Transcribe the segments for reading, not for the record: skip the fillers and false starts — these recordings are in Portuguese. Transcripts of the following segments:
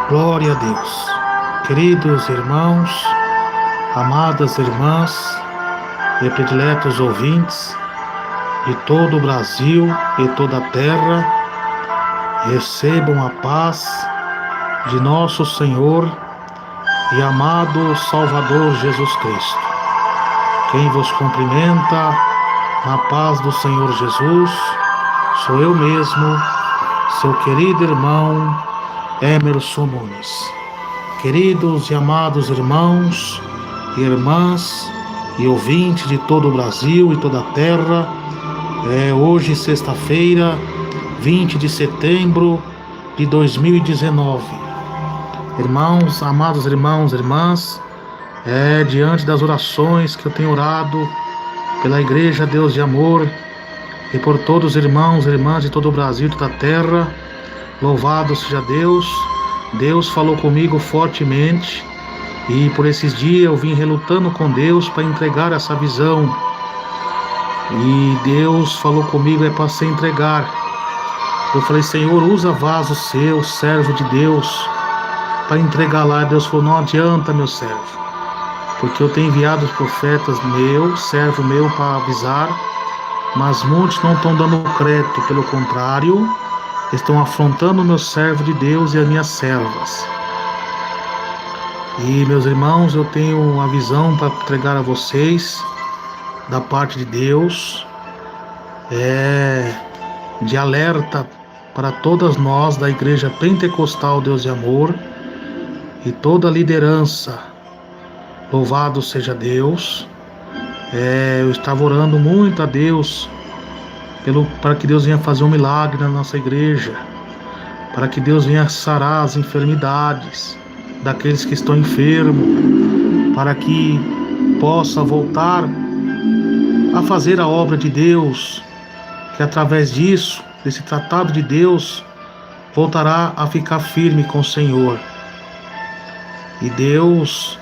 Glória a Deus. Queridos irmãos, amadas irmãs e prediletos ouvintes de todo o Brasil e toda a terra, recebam a paz de nosso Senhor e amado Salvador Jesus Cristo. Quem vos cumprimenta na paz do Senhor Jesus sou eu mesmo, seu querido irmão Emerson Nunes. Queridos e amados irmãos e irmãs e ouvintes de todo o Brasil e toda a terra, hoje sexta-feira, 20 de setembro de 2019. Irmãos, amados irmãos e irmãs, diante das orações que eu tenho orado pela Igreja Deus de Amor e por todos os irmãos e irmãs de todo o Brasil e toda a terra, louvado seja Deus. Deus falou comigo fortemente e por esses dias eu vim relutando com Deus para entregar essa visão. E Deus falou comigo para se entregar. Eu falei: Senhor, usa vaso seu, servo de Deus, para entregar lá. Deus falou: não adianta, meu servo, porque eu tenho enviado os profetas servo meu, para avisar, mas muitos não estão dando crédito, pelo contrário, estão afrontando o meu servo de Deus e as minhas servas. E, meus irmãos, eu tenho uma visão para entregar a vocês, da parte de Deus, de alerta para todas nós da Igreja Pentecostal Deus de Amor e toda a liderança. Louvado seja Deus. Eu estava orando muito a Deus para que Deus venha fazer um milagre na nossa igreja, para que Deus venha sarar as enfermidades daqueles que estão enfermos, para que possa voltar a fazer a obra de Deus, que através disso, desse tratado de Deus, voltará a ficar firme com o Senhor. E Deus,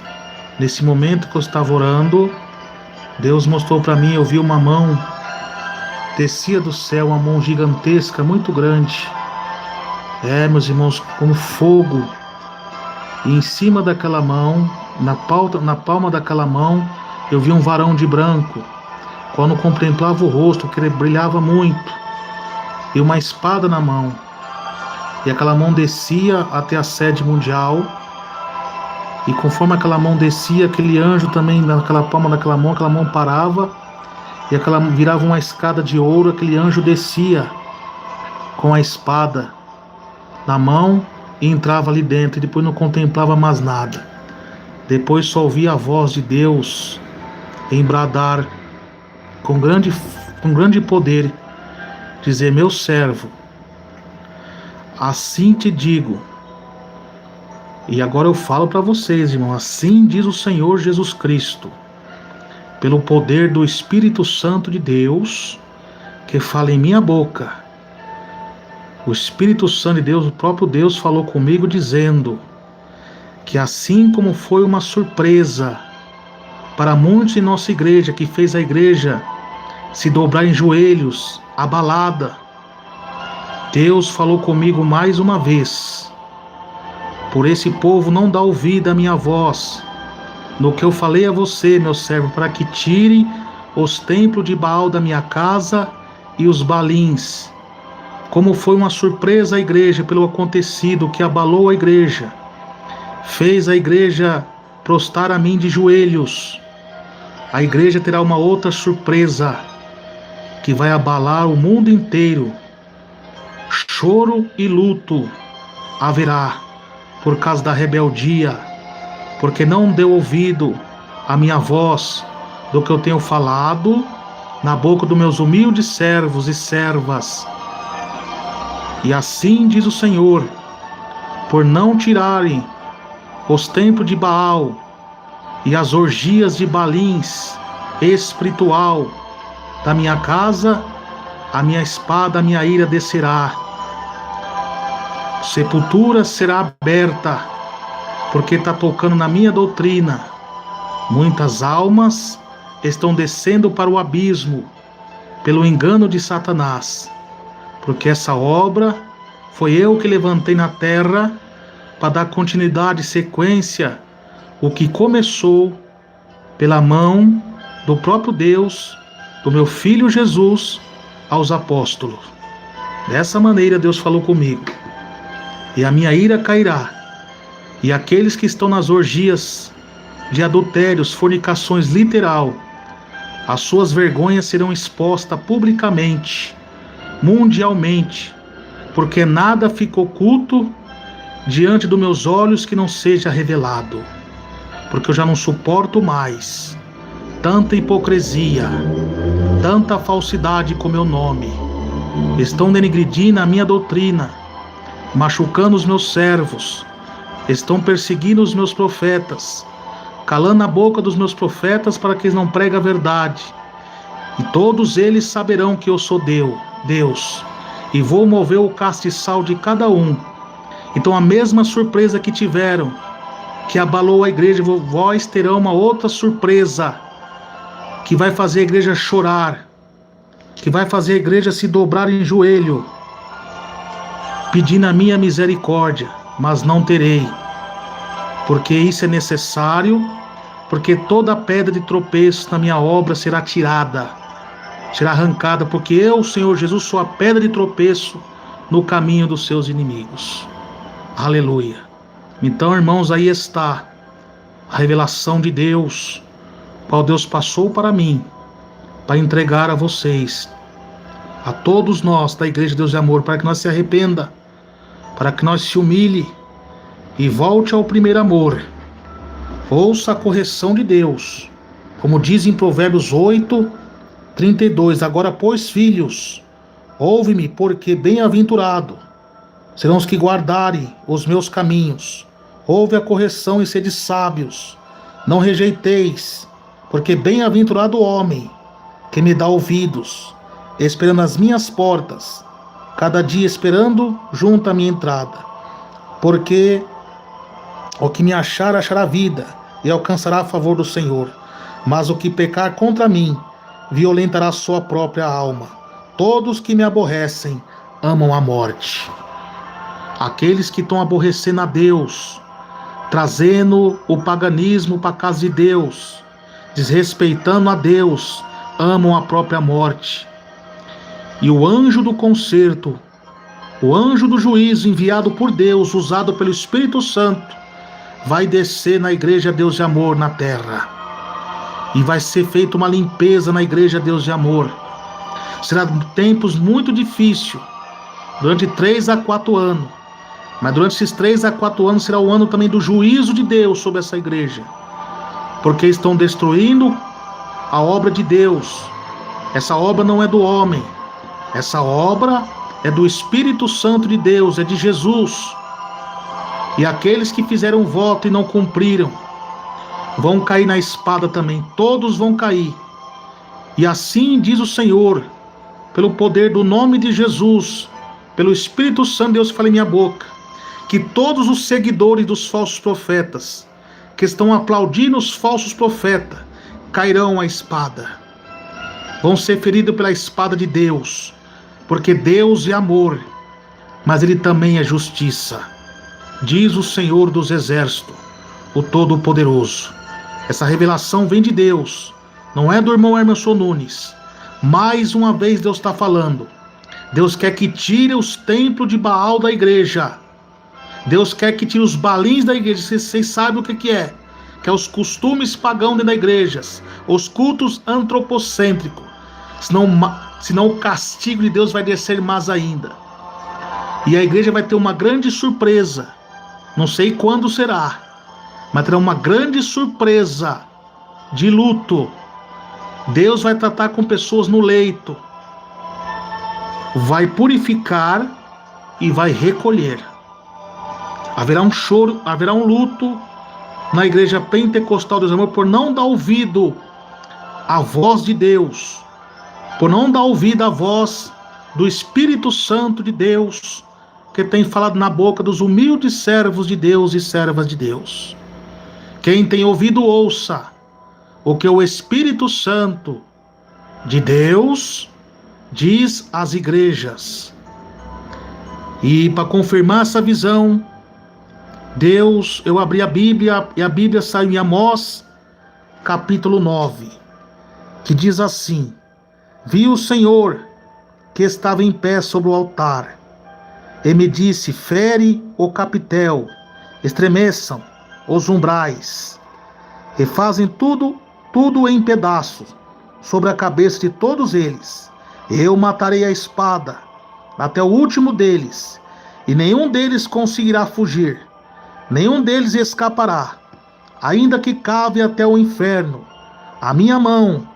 nesse momento que eu estava orando, Deus mostrou para mim, eu vi uma mão, descia do céu, uma mão gigantesca, muito grande, meus irmãos, como fogo, e em cima daquela mão, na palma daquela mão, eu vi um varão de branco. Quando contemplava o rosto, que ele brilhava muito, e uma espada na mão, e aquela mão descia até a sede mundial, e conforme aquela mão descia, aquele anjo também, naquela palma daquela mão, aquela mão parava, e aquela virava uma escada de ouro, aquele anjo descia com a espada na mão e entrava ali dentro, e depois não contemplava mais nada. Depois só ouvia a voz de Deus em bradar com grande poder, dizer: meu servo, assim te digo. E agora eu falo para vocês, irmão, assim diz o Senhor Jesus Cristo, pelo poder do Espírito Santo de Deus, que fala em minha boca. O Espírito Santo de Deus, o próprio Deus, falou comigo dizendo que assim como foi uma surpresa para muitos em nossa igreja, que fez a igreja se dobrar em joelhos, abalada, Deus falou comigo mais uma vez: por esse povo não dá ouvido à minha voz, no que eu falei a você, meu servo, para que tire os templos de Baal da minha casa e os balins. Como foi uma surpresa à igreja pelo acontecido que abalou a igreja, fez a igreja prostrar a mim de joelhos, a igreja terá uma outra surpresa que vai abalar o mundo inteiro. Choro e luto haverá por causa da rebeldia, porque não deu ouvido à minha voz, do que eu tenho falado na boca dos meus humildes servos e servas. E assim diz o Senhor: por não tirarem os templos de Baal e as orgias de balins espiritual da minha casa, a minha espada, a minha ira descerá. Sepultura será aberta, porque está tocando na minha doutrina. Muitas almas estão descendo para o abismo pelo engano de Satanás, porque essa obra foi eu que levantei na terra para dar continuidade e sequência o que começou pela mão do próprio Deus, do meu Filho Jesus, aos apóstolos. Dessa maneira Deus falou comigo. E a minha ira cairá, e aqueles que estão nas orgias de adultérios, fornicações literal, as suas vergonhas serão expostas publicamente, mundialmente, porque nada fica oculto diante dos meus olhos que não seja revelado, porque eu já não suporto mais tanta hipocrisia, tanta falsidade com meu nome. Estão denegrindo a minha doutrina, machucando os meus servos, estão perseguindo os meus profetas, calando a boca dos meus profetas para que eles não preguem a verdade. E todos eles saberão que eu sou Deus, e vou mover o castiçal de cada um. Então a mesma surpresa que tiveram, que abalou a igreja, vós terão uma outra surpresa, que vai fazer a igreja chorar, que vai fazer a igreja se dobrar em joelho, pedindo a minha misericórdia, mas não terei, porque isso é necessário, porque toda pedra de tropeço na minha obra será tirada, será arrancada, porque eu, Senhor Jesus, sou a pedra de tropeço no caminho dos seus inimigos. Aleluia. Então, irmãos, aí está a revelação de Deus, qual Deus passou para mim, para entregar a vocês, a todos nós da Igreja de Deus e Amor, para que nós se arrependa, para que nós se humilhe e volte ao primeiro amor. Ouça a correção de Deus, como diz em Provérbios 8:32, agora, pois, filhos, ouve-me, porque bem-aventurado serão os que guardarem os meus caminhos. Ouve a correção e sede sábios, não rejeiteis, porque bem-aventurado o homem que me dá ouvidos, esperando as minhas portas, cada dia esperando junto à minha entrada. Porque o que me achar, achará vida, e alcançará a favor do Senhor. Mas o que pecar contra mim, violentará sua própria alma. Todos que me aborrecem, amam a morte. Aqueles que estão aborrecendo a Deus, trazendo o paganismo para a casa de Deus, desrespeitando a Deus, amam a própria morte. E o anjo do concerto, o anjo do juízo enviado por Deus, usado pelo Espírito Santo, vai descer na Igreja Deus de Amor na terra. E vai ser feita uma limpeza na Igreja Deus de Amor. Será tempos muito difíceis, durante 3 a 4 anos. Mas durante esses 3 a 4 anos será o ano também do juízo de Deus sobre essa igreja. Porque estão destruindo a obra de Deus. Essa obra não é do homem. Essa obra é do Espírito Santo de Deus, é de Jesus. E aqueles que fizeram voto e não cumpriram, vão cair na espada também. Todos vão cair. E assim diz o Senhor, pelo poder do nome de Jesus, pelo Espírito Santo de Deus que fala em minha boca, que todos os seguidores dos falsos profetas, que estão aplaudindo os falsos profetas, cairão à espada. Vão ser feridos pela espada de Deus, porque Deus é amor, mas Ele também é justiça. Diz o Senhor dos Exércitos, o Todo-Poderoso. Essa revelação vem de Deus, não é do irmão Emerson Nunes. Mais uma vez Deus está falando. Deus quer que tire os templos de Baal da igreja. Deus quer que tire os balins da igreja. Vocês sabem o que é? Que é os costumes pagãos dentro da igreja, os cultos antropocêntricos. Senão o castigo de Deus vai descer mais ainda. E a igreja vai ter uma grande surpresa. Não sei quando será, mas terá uma grande surpresa de luto. Deus vai tratar com pessoas no leito, vai purificar e vai recolher. Haverá um choro, haverá um luto na igreja pentecostal do Amor por não dar ouvido à voz de Deus, por não dar ouvido à voz do Espírito Santo de Deus, que tem falado na boca dos humildes servos de Deus e servas de Deus. Quem tem ouvido, ouça o que o Espírito Santo de Deus diz às igrejas. E para confirmar essa visão, Deus, eu abri a Bíblia e a Bíblia saiu em Amós, capítulo 9, que diz assim: Vi o Senhor que estava em pé sobre o altar, e me disse: fere o capitel, estremeçam os umbrais, e fazem tudo em pedaços sobre a cabeça de todos eles. Eu matarei a espada até o último deles, e nenhum deles conseguirá fugir, nenhum deles escapará, ainda que cave até o inferno. A minha mão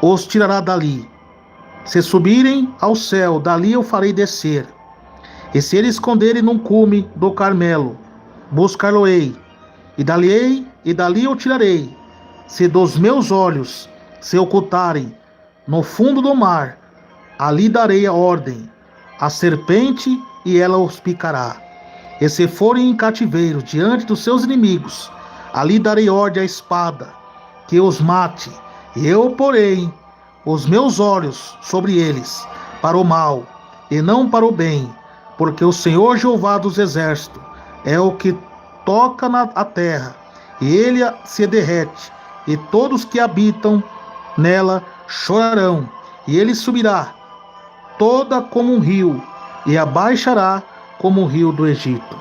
os tirará dali. Se subirem ao céu, dali eu farei descer. E se eles esconderem num cume do Carmelo, buscar-lo-ei, e dali eu tirarei. Se dos meus olhos se ocultarem no fundo do mar, ali darei a ordem à serpente, e ela os picará. E se forem em cativeiro diante dos seus inimigos, ali darei ordem à espada, que os mate. E eu porei os meus olhos sobre eles, para o mal, e não para o bem, porque o Senhor Jeová dos exércitos é o que toca a terra, e ele se derrete, e todos que habitam nela chorarão, e ele subirá toda como um rio, e abaixará como o rio do Egito.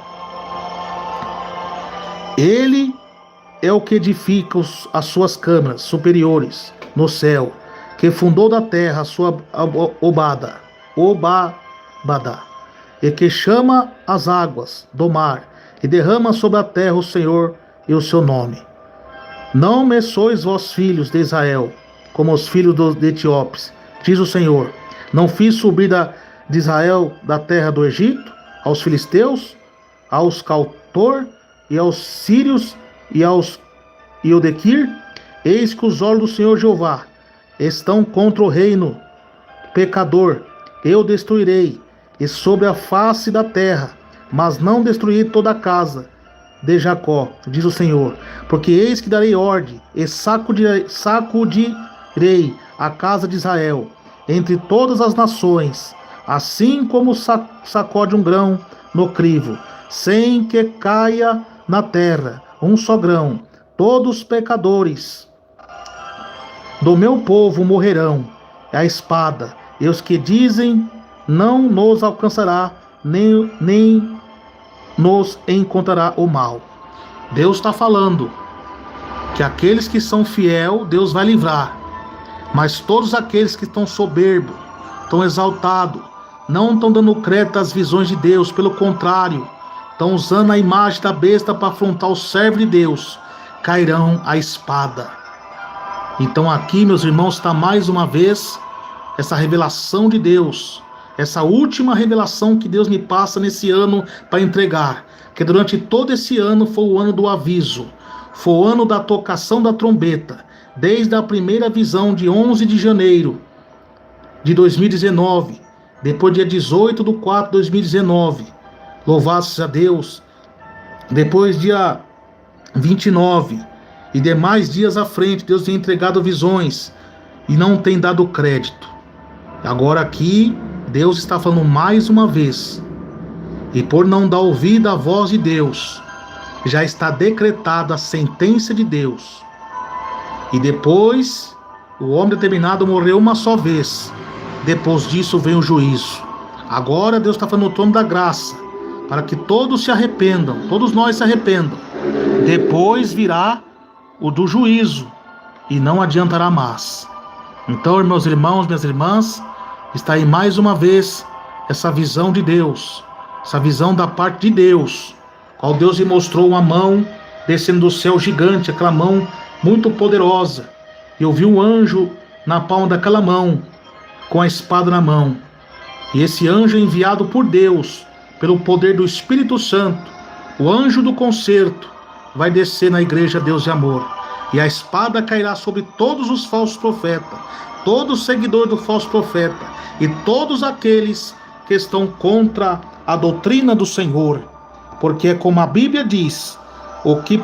Ele é o que edifica as suas câmaras superiores no céu, que fundou da terra a sua obada, e que chama as águas do mar, e derrama sobre a terra o Senhor e o seu nome. Não me sois vós filhos de Israel, como os filhos de Etiópes, diz o Senhor. Não fiz subir de Israel da terra do Egito, aos filisteus, aos Cautor, e aos sírios, e aos Iodequir? Eis que os olhos do Senhor Jeová estão contra o reino pecador. Eu destruirei, e sobre a face da terra, mas não destruí toda a casa de Jacó, diz o Senhor. Porque eis que darei ordem, e sacudirei a casa de Israel entre todas as nações, assim como sacode um grão no crivo, sem que caia na terra um só grão. Todos os pecadores do meu povo morrerão a espada, e os que dizem não nos alcançará, nem nos encontrará o mal. Deus está falando que aqueles que são fiel, Deus vai livrar, mas todos aqueles que estão soberbos, estão exaltados, não estão dando crédito às visões de Deus, pelo contrário, estão usando a imagem da besta para afrontar o servo de Deus, cairão a espada. Então aqui, meus irmãos, está mais uma vez essa revelação de Deus, essa última revelação que Deus me passa nesse ano para entregar, que durante todo esse ano foi o ano do aviso, foi o ano da tocação da trombeta, desde a primeira visão de 11 de janeiro de 2019, depois dia 18/4 de 2019, louvado seja Deus, depois dia 29 e demais dias à frente, Deus tem entregado visões e não tem dado crédito. Agora aqui, Deus está falando mais uma vez, e por não dar ouvido à voz de Deus, já está decretada a sentença de Deus. E depois, o homem determinado morreu uma só vez, depois disso vem o juízo. Agora Deus está falando no trono da graça, para que todos se arrependam, todos nós se arrependam. Depois virá o do juízo, e não adiantará mais. Então, meus irmãos, minhas irmãs, está aí mais uma vez essa visão de Deus, essa visão da parte de Deus, qual Deus lhe mostrou uma mão descendo do céu gigante, aquela mão muito poderosa. E eu vi um anjo na palma daquela mão, com a espada na mão. E esse anjo é enviado por Deus, pelo poder do Espírito Santo, o anjo do concerto, vai descer na igreja Deus de Amor. E a espada cairá sobre todos os falsos profetas, todo seguidor do falso profeta, e todos aqueles que estão contra a doutrina do Senhor. Porque é como a Bíblia diz, o que